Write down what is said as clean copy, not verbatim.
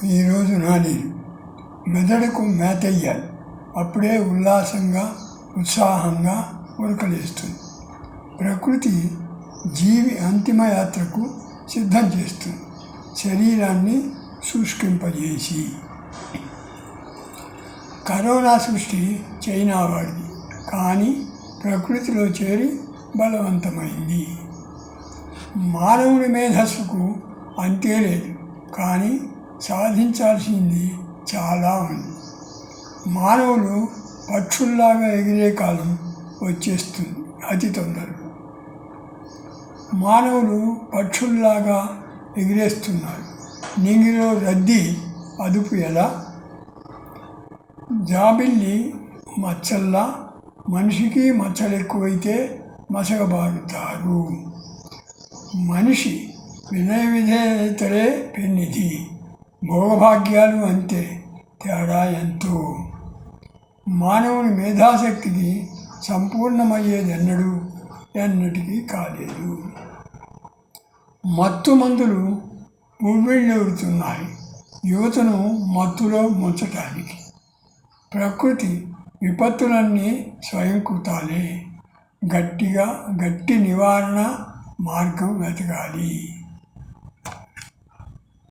ఈరోజు నానేరు మెదడుకు మేతయ్యాలి. అప్పుడే ఉల్లాసంగా ఉత్సాహంగా ఉరకలేస్తుంది. ప్రకృతి జీవి అంతిమ యాత్రకు సిద్ధం చేస్తుంది, శరీరాన్ని శుష్కింపజేసి. కరోనా సృష్టి చైనా వాడిది, కానీ ప్రకృతిలో చేరి బలవంతమైంది. మానవుడి మేధస్సుకు అంతే లేదు, కానీ సాధించాల్సింది చాలా ఉంది. మానవులు పక్షుల్లాగా ఎగిరే కాలం వచ్చేస్తుంది అతి తొందరగా. మానవులు పక్షుల్లాగా ఎగిరేస్తున్నారు. నింగిలో రద్దీ అదుపు ఎలా? జాబిల్లి మచ్చల్లా మనిషికి మచ్చలు ఎక్కువైతే మసకబారుతారు. మనిషి వినయ విధేయతలే పెన్నిధి, భోగభాగ్యాలు అంతే, తేడా ఎంతో. మానవుని మేధాశక్తికి సంపూర్ణమయ్యేది ఎన్నటికీ కాలేదు. మత్తు మందులు ఉవ్విళ్ళూరుతున్నాయి యువతను మత్తులో ముంచటానికి. ప్రకృతి విపత్తులన్నీ స్వయంకృతాలే. గట్టి నివారణ మార్గం వెతకాలి.